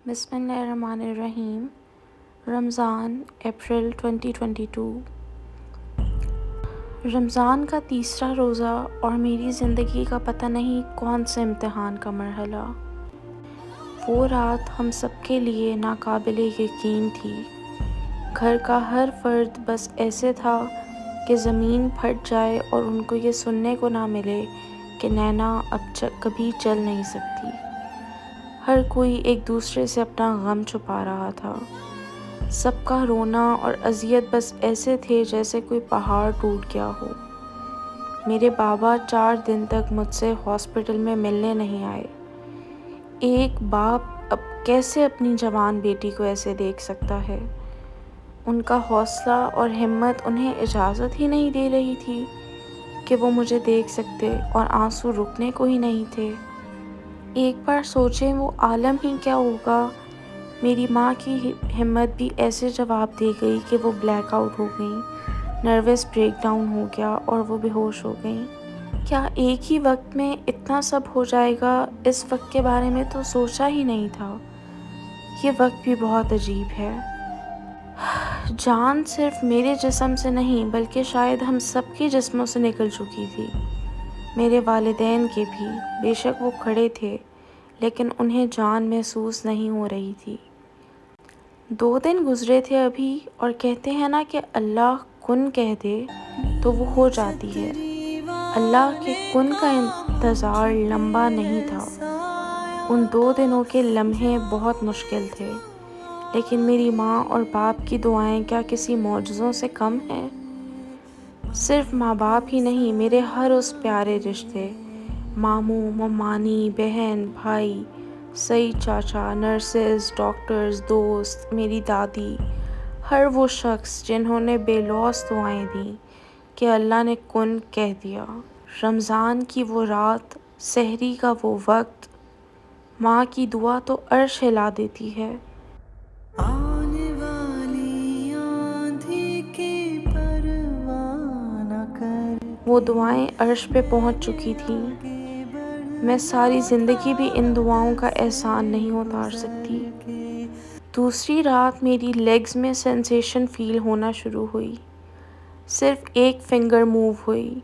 بسم اللہ الرحمن الرحیم۔ رمضان اپریل 2022۔ رمضان کا تیسرا روزہ اور میری زندگی کا پتہ نہیں کون سے امتحان کا مرحلہ۔ وہ رات ہم سب کے لیے ناقابل یقین تھی۔ گھر کا ہر فرد بس ایسے تھا کہ زمین پھٹ جائے اور ان کو یہ سننے کو نہ ملے کہ نینا اب کبھی چل نہیں سکتی۔ ہر کوئی ایک دوسرے سے اپنا غم چھپا رہا تھا۔ سب کا رونا اور اذیت بس ایسے تھے جیسے کوئی پہاڑ ٹوٹ گیا ہو۔ میرے بابا 4 دن تک مجھ سے ہاسپٹل میں ملنے نہیں آئے۔ ایک باپ اب کیسے اپنی جوان بیٹی کو ایسے دیکھ سکتا ہے؟ ان کا حوصلہ اور ہمت انہیں اجازت ہی نہیں دے رہی تھی کہ وہ مجھے دیکھ سکتے، اور آنسو رکنے کو ہی نہیں تھے۔ ایک بار سوچیں وہ عالم ہی کیا ہوگا۔ میری ماں کی ہمت بھی ایسے جواب دے گئی کہ وہ بلیک آؤٹ ہو گئیں، نروس بریک ڈاؤن ہو گیا اور وہ بے ہوش ہو گئیں۔ کیا ایک ہی وقت میں اتنا سب ہو جائے گا؟ اس وقت کے بارے میں تو سوچا ہی نہیں تھا۔ یہ وقت بھی بہت عجیب ہے۔ جان صرف میرے جسم سے نہیں بلکہ شاید ہم سب کے جسموں سے نکل چکی تھی۔ میرے والدین کے بھی۔ بے شک وہ کھڑے تھے لیکن انہیں جان محسوس نہیں ہو رہی تھی۔ 2 دن گزرے تھے ابھی، اور کہتے ہیں نا کہ اللہ کن کہہ دے تو وہ ہو جاتی ہے۔ اللہ کے کن کا انتظار لمبا نہیں تھا۔ ان 2 دنوں کے لمحے بہت مشکل تھے، لیکن میری ماں اور باپ کی دعائیں کیا کسی معجزوں سے کم ہیں؟ صرف ماں باپ ہی نہیں، میرے ہر اس پیارے رشتے، ماموں، ممانی، بہن، بھائی، سعید چاچا، نرسز، ڈاکٹرز، دوست، میری دادی، ہر وہ شخص جنہوں نے بے لوث دعائیں دیں کہ اللہ نے کن کہہ دیا۔ رمضان کی وہ رات، سحری کا وہ وقت، ماں کی دعا تو عرش ہلا دیتی ہے۔ آنے والی آندھی کی پرواہ نہ کر، وہ دعائیں عرش پہ پہنچ چکی تھیں۔ میں ساری زندگی بھی ان دعاؤں کا احسان نہیں اتار سکتی۔ دوسری رات میری لیگز میں سینسیشن فیل ہونا شروع ہوئی۔ صرف ایک فنگر موو ہوئی۔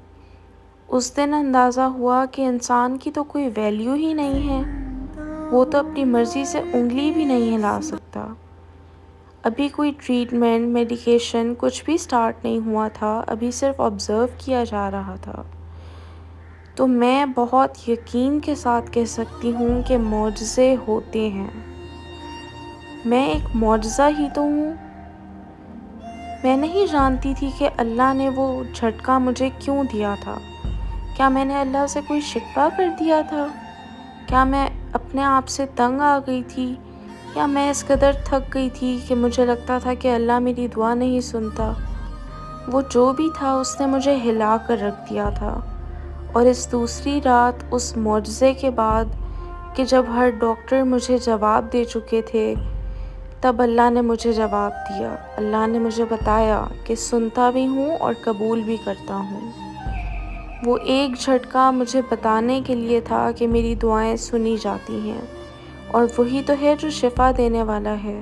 اس دن اندازہ ہوا کہ انسان کی تو کوئی ویلیو ہی نہیں ہے۔ وہ تو اپنی مرضی سے انگلی بھی نہیں ہلا سکتا۔ ابھی کوئی ٹریٹمنٹ، میڈیکیشن کچھ بھی سٹارٹ نہیں ہوا تھا، ابھی صرف آبزرو کیا جا رہا تھا۔ تو میں بہت یقین کے ساتھ کہہ سکتی ہوں کہ معجزے ہوتے ہیں۔ میں ایک معجزہ ہی تو ہوں۔ میں نہیں جانتی تھی کہ اللہ نے وہ جھٹکا مجھے کیوں دیا تھا۔ کیا میں نے اللہ سے کوئی شکوہ کر دیا تھا؟ کیا میں اپنے آپ سے تنگ آ گئی تھی؟ یا میں اس قدر تھک گئی تھی کہ مجھے لگتا تھا کہ اللہ میری دعا نہیں سنتا؟ وہ جو بھی تھا اس نے مجھے ہلا کر رکھ دیا تھا۔ اور اس دوسری رات، اس معجزے کے بعد کہ جب ہر ڈاکٹر مجھے جواب دے چکے تھے، تب اللہ نے مجھے جواب دیا۔ اللہ نے مجھے بتایا کہ سنتا بھی ہوں اور قبول بھی کرتا ہوں۔ وہ ایک جھٹکا مجھے بتانے کے لیے تھا کہ میری دعائیں سنی جاتی ہیں، اور وہی تو ہے جو شفا دینے والا ہے۔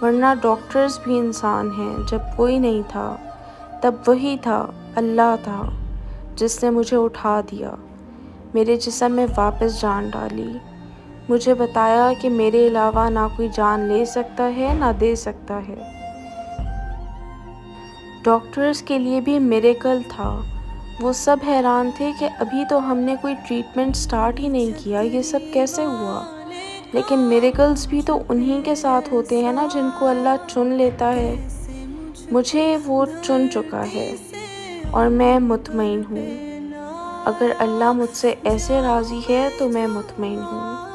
ورنہ ڈاکٹرز بھی انسان ہیں۔ جب کوئی نہیں تھا تب وہی تھا، اللہ تھا، جس نے مجھے اٹھا دیا، میرے جسم میں واپس جان ڈالی، مجھے بتایا کہ میرے علاوہ نہ کوئی جان لے سکتا ہے نہ دے سکتا ہے۔ ڈاکٹرز کے لیے بھی میریکل تھا۔ وہ سب حیران تھے کہ ابھی تو ہم نے کوئی ٹریٹمنٹ سٹارٹ ہی نہیں کیا، یہ سب کیسے ہوا؟ لیکن میریکلز بھی تو انہی کے ساتھ ہوتے ہیں نا جن کو اللہ چن لیتا ہے۔ مجھے وہ چن چکا ہے، اور میں مطمئن ہوں۔ اگر اللہ مجھ سے ایسے راضی ہے تو میں مطمئن ہوں۔